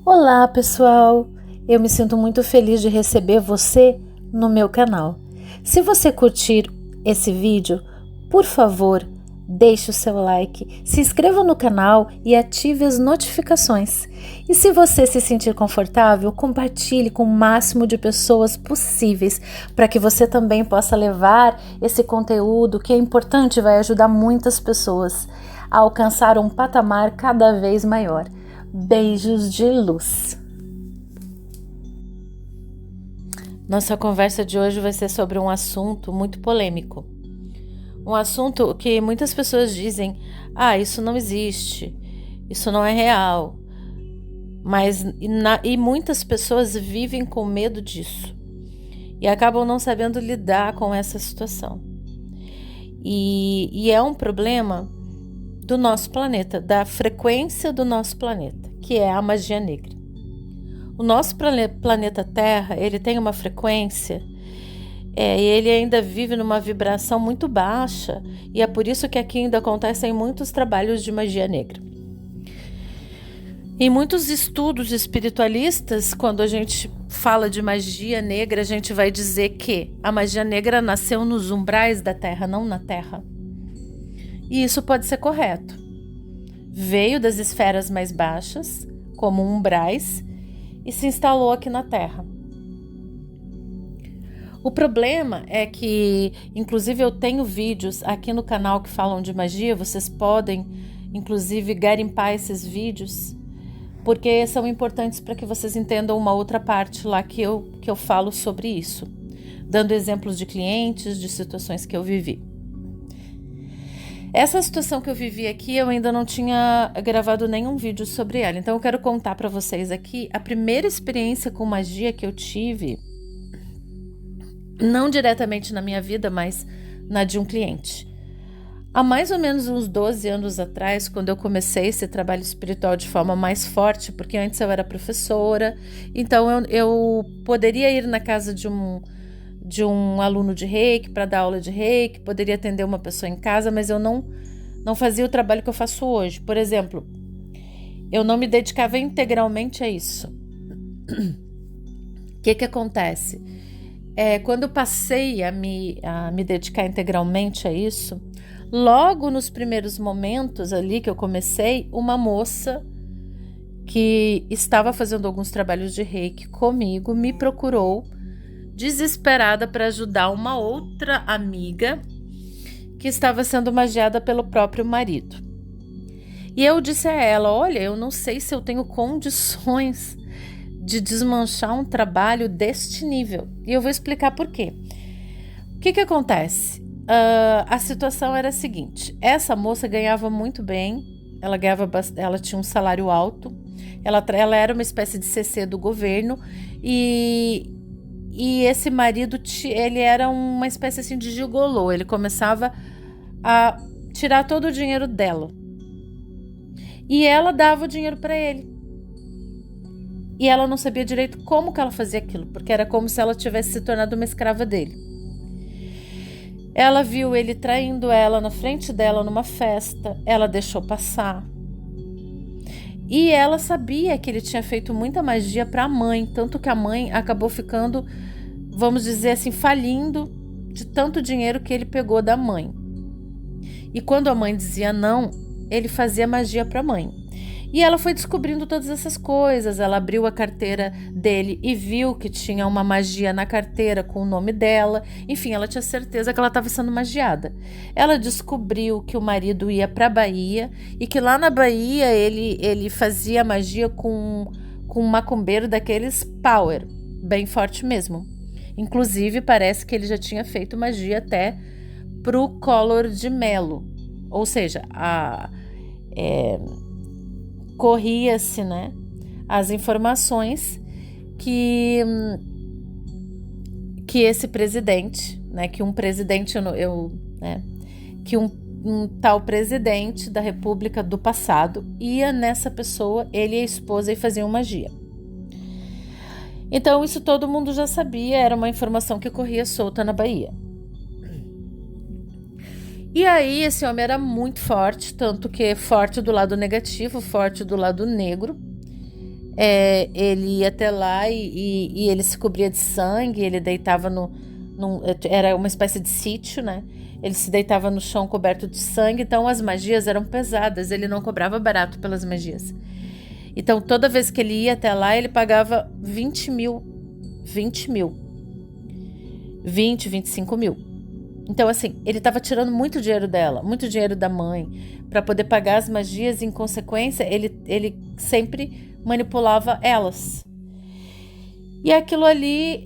Olá, pessoal! Eu me sinto muito feliz de receber você no meu canal. Se você curtir esse vídeo, por favor, deixe o seu like, se inscreva no canal e ative as notificações. E se você se sentir confortável, compartilhe com o máximo de pessoas possíveis para que você também possa levar esse conteúdo que é importante e vai ajudar muitas pessoas a alcançar um patamar cada vez maior. Beijos de luz. Nossa conversa de hoje vai ser sobre um assunto muito polêmico. Um assunto que muitas pessoas dizem: isso não existe, isso não é real. Mas e muitas pessoas vivem com medo disso e acabam não sabendo lidar com essa situação. E é um problema do nosso planeta, da frequência do nosso planeta, que é a magia negra. O nosso planeta Terra, ele tem uma frequência, ele ainda vive numa vibração muito baixa, e é por isso que aqui ainda acontecem muitos trabalhos de magia negra. Em muitos estudos espiritualistas, quando a gente fala de magia negra, a gente vai dizer que a magia negra nasceu nos umbrais da Terra, não na Terra. E isso pode ser correto. Veio das esferas mais baixas, como umbrais, e se instalou aqui na Terra. O problema é que, inclusive, eu tenho vídeos aqui no canal que falam de magia, vocês podem, inclusive, garimpar esses vídeos, porque são importantes para que vocês entendam uma outra parte lá que eu falo sobre isso, dando exemplos de clientes, de situações que eu vivi. Essa situação que eu vivi aqui, eu ainda não tinha gravado nenhum vídeo sobre ela. Então eu quero contar para vocês aqui a primeira experiência com magia que eu tive, não diretamente na minha vida, mas na de um cliente. Há mais ou menos uns 12 anos atrás, quando eu comecei esse trabalho espiritual de forma mais forte, porque antes eu era professora, então eu poderia ir na casa de um aluno de reiki para dar aula de reiki, poderia atender uma pessoa em casa, mas eu não fazia o trabalho que eu faço hoje. Por exemplo, eu não me dedicava integralmente a isso. O que acontece? Quando eu passei a me dedicar integralmente a isso, logo nos primeiros momentos ali que eu comecei, uma moça que estava fazendo alguns trabalhos de reiki comigo me procurou desesperada para ajudar uma outra amiga que estava sendo magiada pelo próprio marido. E eu disse a ela: olha, eu não sei se eu tenho condições de desmanchar um trabalho deste nível. E eu vou explicar por quê. O que acontece? A situação era a seguinte: essa moça ganhava muito bem, ela tinha um salário alto, ela era uma espécie de CC do governo e esse marido, ele era uma espécie assim de gigolô. Ele começava a tirar todo o dinheiro dela. E ela dava o dinheiro para ele. E ela não sabia direito como que ela fazia aquilo, porque era como se ela tivesse se tornado uma escrava dele. Ela viu ele traindo ela na frente dela numa festa. Ela deixou passar. E ela sabia que ele tinha feito muita magia para a mãe, tanto que a mãe acabou ficando, vamos dizer assim, falindo de tanto dinheiro que ele pegou da mãe. E quando a mãe dizia não, ele fazia magia para a mãe. E ela foi descobrindo todas essas coisas. Ela abriu a carteira dele e viu que tinha uma magia na carteira com o nome dela. Enfim, ela tinha certeza que ela estava sendo magiada. Ela descobriu que o marido ia para a Bahia e que lá na Bahia ele fazia magia com um macumbeiro daqueles power, bem forte mesmo. Inclusive, parece que ele já tinha feito magia até pro Collor de Mello. Ou seja, corria-se, né, as informações que esse presidente, né, que um presidente, que um tal presidente da República do passado ia nessa pessoa, ele e a esposa, e faziam magia. Então isso todo mundo já sabia, era uma informação que corria solta na Bahia. E aí esse homem era muito forte, tanto que forte do lado negativo, forte do lado negro. Ele ia até lá e ele se cobria de sangue, ele deitava era uma espécie de sítio, né? Ele se deitava no chão coberto de sangue, então as magias eram pesadas, ele não cobrava barato pelas magias. Então toda vez que ele ia até lá, ele pagava 20 mil, 25 mil. Então assim, ele estava tirando muito dinheiro dela, muito dinheiro da mãe, para poder pagar as magias e em consequência ele sempre manipulava elas. E aquilo ali,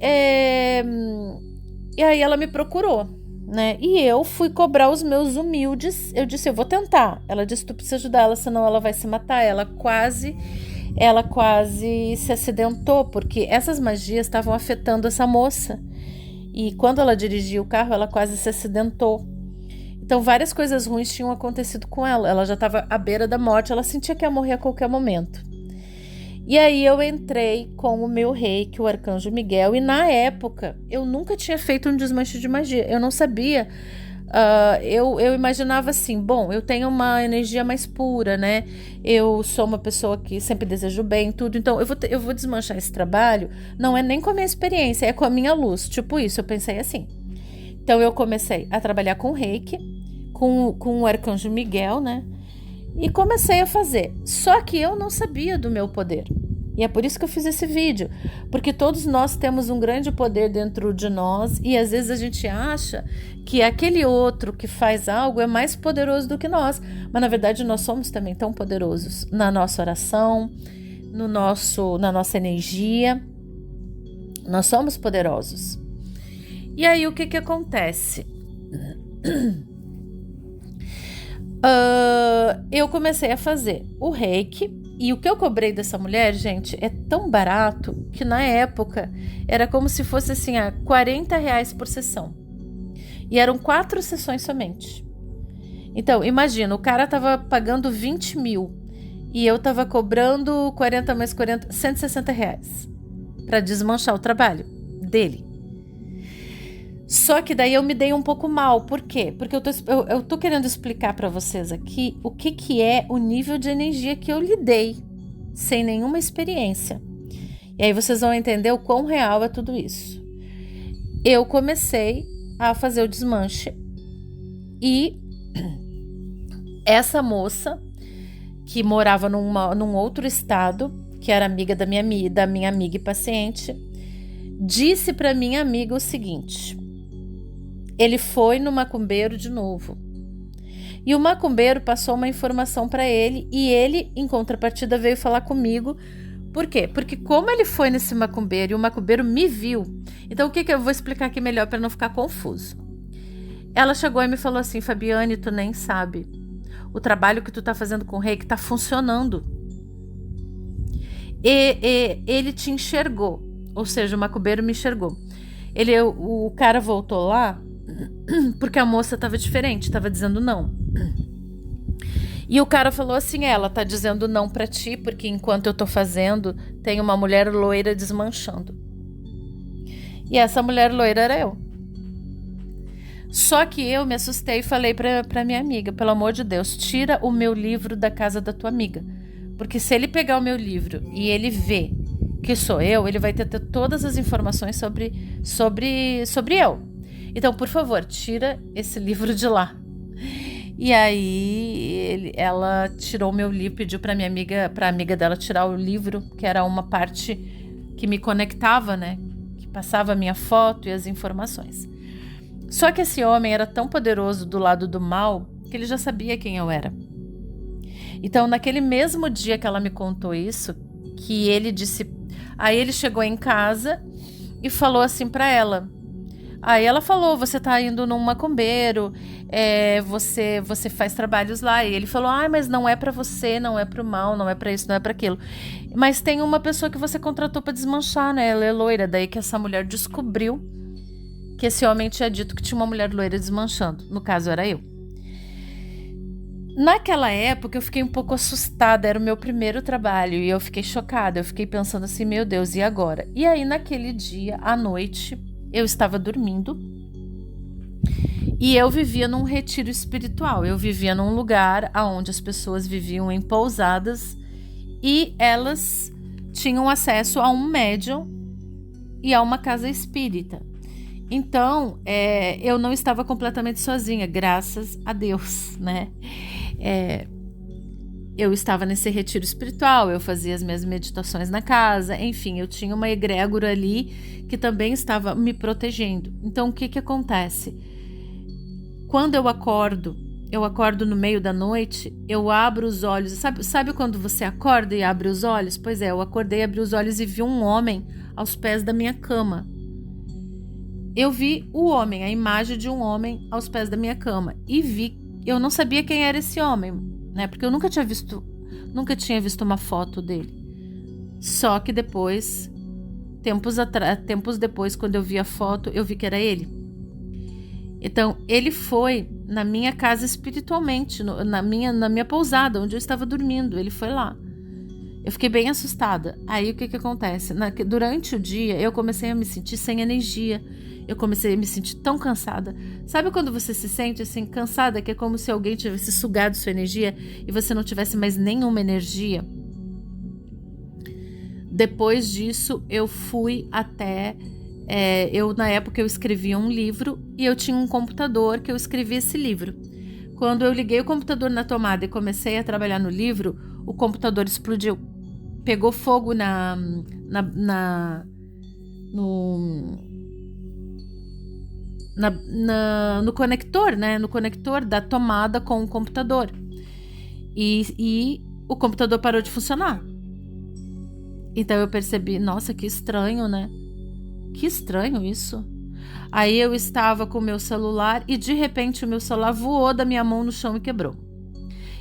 e aí ela me procurou, né? E eu fui cobrar os meus humildes. Eu disse, eu vou tentar. Ela disse, tu precisa ajudar ela, senão ela vai se matar. Ela quase se acidentou, porque essas magias estavam afetando essa moça. E quando ela dirigia o carro, ela quase se acidentou. Então várias coisas ruins tinham acontecido com ela. Ela já estava à beira da morte, ela sentia que ia morrer a qualquer momento. E aí eu entrei com o meu reiki, o Arcanjo Miguel, e na época eu nunca tinha feito um desmanche de magia, eu não sabia. Eu imaginava assim, bom, eu tenho uma energia mais pura, né? Eu sou uma pessoa que sempre desejo bem, tudo, então eu vou desmanchar esse trabalho, não é nem com a minha experiência, é com a minha luz, tipo isso, eu pensei assim. Então eu comecei a trabalhar com reiki, com o Arcanjo Miguel, né? E comecei a fazer, só que eu não sabia do meu poder. E é por isso que eu fiz esse vídeo, porque todos nós temos um grande poder dentro de nós e às vezes a gente acha que aquele outro que faz algo é mais poderoso do que nós, mas na verdade nós somos também tão poderosos na nossa oração, na nossa energia, nós somos poderosos. E aí o que acontece? Eu comecei a fazer o reiki e o que eu cobrei dessa mulher, gente, é tão barato que na época era como se fosse assim, R$40 por sessão. E eram 4 sessões somente. Então, imagina, o cara tava pagando 20 mil e eu tava cobrando 40 mais 40, R$160 para desmanchar o trabalho dele. Só que daí eu me dei um pouco mal. Por quê? Porque eu tô querendo explicar para vocês aqui o que é o nível de energia que eu lidei sem nenhuma experiência. E aí vocês vão entender o quão real é tudo isso. Eu comecei a fazer o desmanche e essa moça que morava num outro estado, que era amiga da minha amiga e paciente, disse para minha amiga o seguinte: ele foi no macumbeiro de novo. E o macumbeiro passou uma informação para ele e ele, em contrapartida, veio falar comigo. Por quê? Porque como ele foi nesse macumbeiro e o macumbeiro me viu, então o que eu vou explicar aqui melhor para não ficar confuso. Ela chegou e me falou assim: Fabiane, tu nem sabe. O trabalho que tu tá fazendo com o reiki tá funcionando. E ele te enxergou. Ou seja, o macumbeiro me enxergou. O cara voltou lá porque a moça estava diferente, estava dizendo não. E o cara falou assim: ela tá dizendo não pra ti porque enquanto eu tô fazendo tem uma mulher loira desmanchando. E essa mulher loira era eu. Só que eu me assustei e falei pra minha amiga: pelo amor de Deus, tira o meu livro da casa da tua amiga, porque se ele pegar o meu livro e ele ver que sou eu, ele vai ter todas as informações sobre eu. Então, por favor, tira esse livro de lá. E aí ela tirou o meu livro, pediu para a amiga dela tirar o livro, que era uma parte que me conectava, né? Que passava a minha foto e as informações. Só que esse homem era tão poderoso do lado do mal que ele já sabia quem eu era. Então, naquele mesmo dia que ela me contou isso, que ele disse... Aí ele chegou em casa e falou assim para ela. Aí ela falou: você tá indo num macumbeiro, você faz trabalhos lá. E ele falou: mas não é para você, não é pro mal, não é para isso, não é para aquilo. Mas tem uma pessoa que você contratou para desmanchar, né? Ela é loira. Daí que essa mulher descobriu que esse homem tinha dito que tinha uma mulher loira desmanchando. No caso, era eu. Naquela época eu fiquei um pouco assustada, era o meu primeiro trabalho e eu fiquei chocada, eu fiquei pensando assim, meu Deus, e agora? E aí naquele dia, à noite, eu estava dormindo e eu vivia num retiro espiritual, eu vivia num lugar onde as pessoas viviam em pousadas e elas tinham acesso a um médium e a uma casa espírita. Então, eu não estava completamente sozinha, graças a Deus, né? Eu estava nesse retiro espiritual, eu fazia as minhas meditações na casa, enfim, eu tinha uma egrégora ali que também estava me protegendo. Então, o que acontece? Quando eu acordo no meio da noite, eu abro os olhos. Sabe quando você acorda e abre os olhos? Pois é, eu acordei, abri os olhos e vi um homem aos pés da minha cama. Eu vi o homem, a imagem de um homem aos pés da minha cama. Eu não sabia quem era esse homem, né? Porque eu nunca tinha visto uma foto dele. Só que depois, tempos depois, quando eu vi a foto, eu vi que era ele. Então, ele foi na minha casa espiritualmente, na minha pousada, onde eu estava dormindo. Ele foi lá. Eu fiquei bem assustada. Aí, o que acontece? Durante o dia, eu comecei a me sentir sem energia. Eu comecei a me sentir tão cansada. Sabe quando você se sente assim, cansada, que é como se alguém tivesse sugado sua energia e você não tivesse mais nenhuma energia? Depois disso, eu fui até... na época, eu escrevia um livro e eu tinha um computador que eu escrevia esse livro. Quando eu liguei o computador na tomada e comecei a trabalhar no livro, o computador explodiu. Pegou fogo no conector, né? No conector da tomada com o computador. E o computador parou de funcionar. Então eu percebi, nossa, que estranho, né? Que estranho isso. Aí eu estava com o meu celular e de repente o meu celular voou da minha mão no chão e quebrou.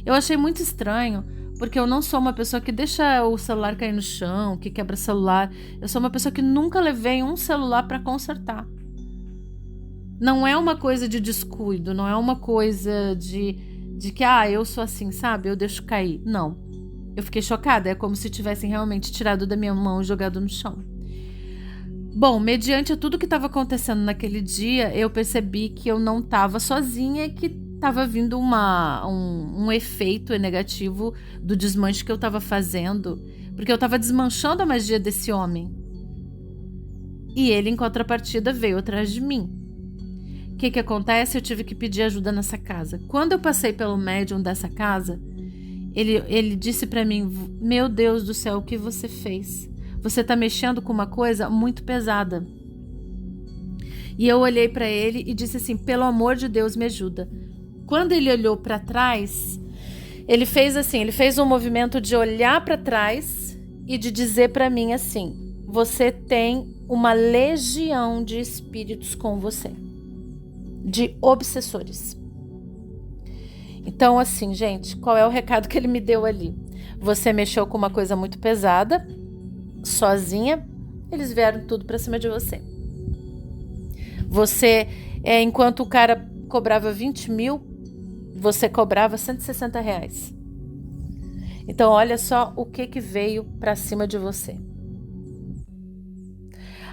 Eu achei muito estranho, porque eu não sou uma pessoa que deixa o celular cair no chão, que quebra celular. Eu sou uma pessoa que nunca levei um celular para consertar. Não é uma coisa de descuido, não é uma coisa de que, eu sou assim, sabe? Eu deixo cair. Não. Eu fiquei chocada, é como se tivessem realmente tirado da minha mão e jogado no chão. Bom, mediante tudo que estava acontecendo naquele dia, eu percebi que eu não estava sozinha e que estava vindo um efeito negativo do desmanche que eu estava fazendo, porque eu estava desmanchando a magia desse homem. E ele, em contrapartida, veio atrás de mim. O que acontece? Eu tive que pedir ajuda nessa casa. Quando eu passei pelo médium dessa casa, ele disse para mim, meu Deus do céu, o que você fez? Você está mexendo com uma coisa muito pesada. E eu olhei para ele e disse assim, pelo amor de Deus, me ajuda. Quando ele olhou para trás, ele fez um movimento de olhar para trás e de dizer para mim assim, você tem uma legião de espíritos com você, de obsessores. Então, assim, gente, qual é o recado que ele me deu ali? Você mexeu com uma coisa muito pesada, sozinha, eles vieram tudo pra cima de você. Você, enquanto o cara cobrava 20 mil, você cobrava R$160. Então, olha só o que veio pra cima de você.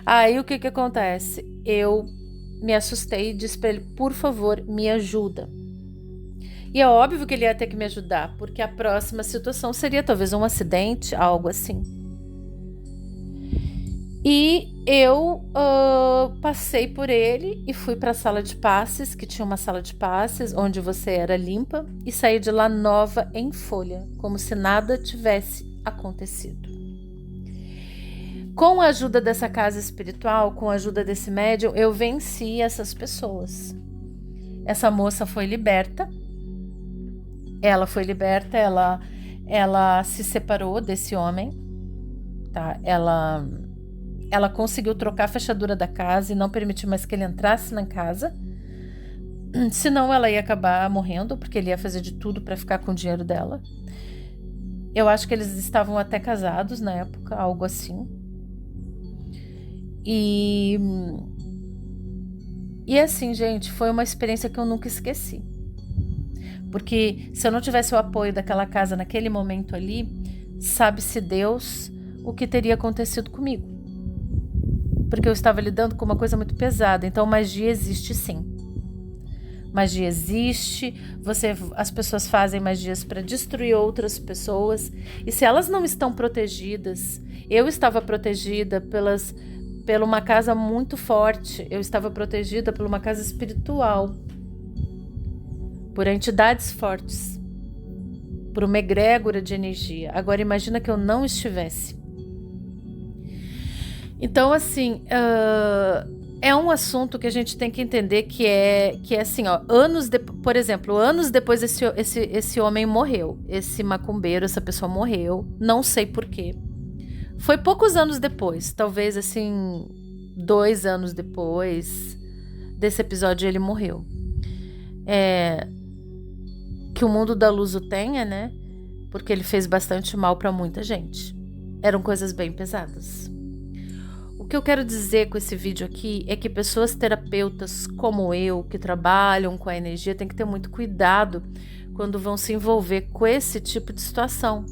Aí, o que acontece? Eu me assustei e disse pra ele, por favor, me ajuda. E é óbvio que ele ia ter que me ajudar, porque a próxima situação seria talvez um acidente, algo assim. E eu passei por ele e fui para a sala de passes, que tinha uma sala de passes onde você era limpa, e saí de lá nova em folha, como se nada tivesse acontecido. Com a ajuda dessa casa espiritual, com a ajuda desse médium, eu venci essas pessoas. Essa moça foi liberta. Ela foi liberta, ela se separou desse homem, tá? Ela conseguiu trocar a fechadura da casa e não permitiu mais que ele entrasse na casa. Senão ela ia acabar morrendo, porque ele ia fazer de tudo para ficar com o dinheiro dela. Eu acho que eles estavam até casados na época, algo assim. E assim, gente, foi uma experiência que eu nunca esqueci. Porque se eu não tivesse o apoio daquela casa naquele momento ali, sabe-se Deus o que teria acontecido comigo. Porque eu estava lidando com uma coisa muito pesada. Então magia existe sim. Magia existe, as pessoas fazem magias para destruir outras pessoas. E se elas não estão protegidas, eu estava protegida por uma casa muito forte, eu estava protegida por uma casa espiritual, por entidades fortes, por uma egrégora de energia. Agora imagina que eu não estivesse. Então, assim, é um assunto que a gente tem que entender que é assim, ó, por exemplo, anos depois esse homem morreu, esse macumbeiro, essa pessoa morreu, não sei porquê. Foi poucos anos depois, talvez assim, 2 anos depois desse episódio ele morreu. Que o mundo da luz o tenha, né? Porque ele fez bastante mal para muita gente. Eram coisas bem pesadas. O que eu quero dizer com esse vídeo aqui é que pessoas terapeutas como eu, que trabalham com a energia, tem que ter muito cuidado quando vão se envolver com esse tipo de situação.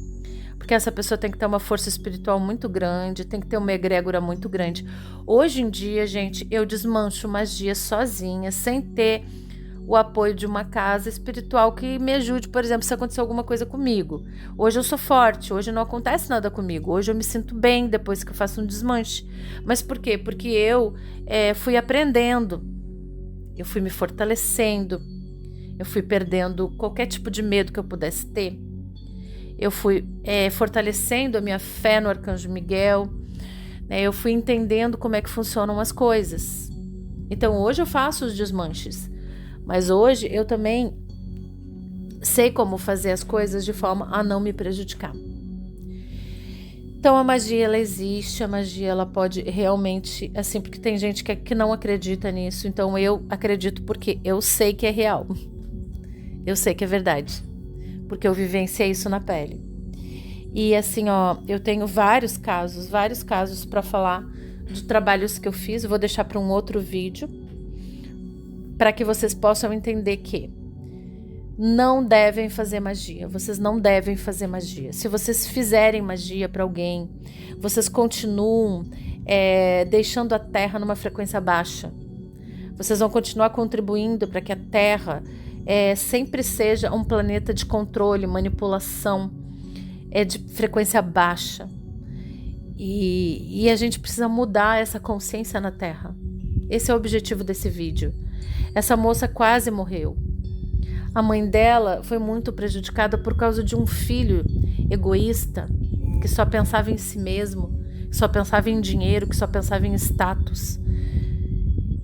Porque essa pessoa tem que ter uma força espiritual muito grande, tem que ter uma egrégora muito grande. Hoje em dia, gente, eu desmancho magia sozinha, sem ter o apoio de uma casa espiritual que me ajude, por exemplo, se acontecer alguma coisa comigo. Hoje eu sou forte, hoje não acontece nada comigo, hoje eu me sinto bem depois que eu faço um desmanche. Mas por quê? Porque eu fui aprendendo, eu fui me fortalecendo, eu fui perdendo qualquer tipo de medo que eu pudesse ter, eu fui fortalecendo a minha fé no Arcanjo Miguel, né? Eu fui entendendo como é que funcionam as coisas. Então hoje eu faço os desmanches. Mas hoje eu também sei como fazer as coisas de forma a não me prejudicar. Então a magia, ela existe, a magia ela pode realmente, assim, porque tem gente que não acredita nisso. Então eu acredito porque eu sei que é real. Eu sei que é verdade. Porque eu vivenciei isso na pele. E assim, ó, eu tenho vários casos para falar de trabalhos que eu fiz. Eu vou deixar para um outro vídeo, para que vocês possam entender que não devem fazer magia. Vocês não devem fazer magia. Se vocês fizerem magia para alguém, vocês continuam deixando a Terra numa frequência baixa. Vocês vão continuar contribuindo para que a Terra sempre seja um planeta de controle, manipulação, de frequência baixa. E a gente precisa mudar essa consciência na Terra. Esse é o objetivo desse vídeo. Essa moça quase morreu. A mãe dela foi muito prejudicada por causa de um filho egoísta, que só pensava em si mesmo, que só pensava em dinheiro, que só pensava em status.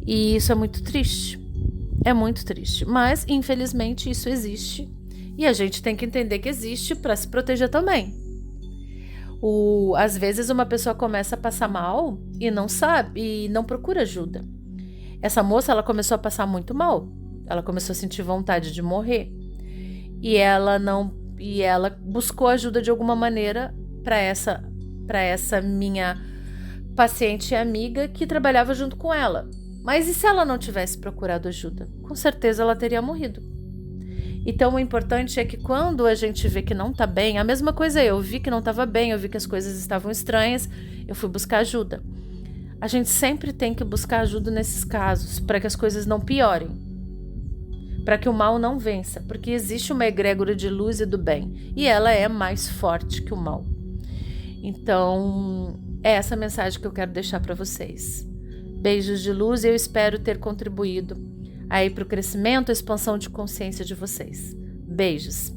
E isso é muito triste. É muito triste. Mas, infelizmente, isso existe. E a gente tem que entender que existe para se proteger também. Às vezes uma pessoa começa a passar mal e não sabe, e não procura ajuda. Essa moça, ela começou a passar muito mal. Ela começou a sentir vontade de morrer. E ela buscou ajuda de alguma maneira para essa minha paciente e amiga que trabalhava junto com ela. Mas e se ela não tivesse procurado ajuda? Com certeza ela teria morrido. Então o importante é que quando a gente vê que não tá bem, a mesma coisa eu vi que não estava bem, eu vi que as coisas estavam estranhas, eu fui buscar ajuda. A gente sempre tem que buscar ajuda nesses casos, para que as coisas não piorem, para que o mal não vença, porque existe uma egrégora de luz e do bem, e ela é mais forte que o mal. Então, é essa mensagem que eu quero deixar para vocês. Beijos de luz e eu espero ter contribuído aí para o crescimento e expansão de consciência de vocês. Beijos!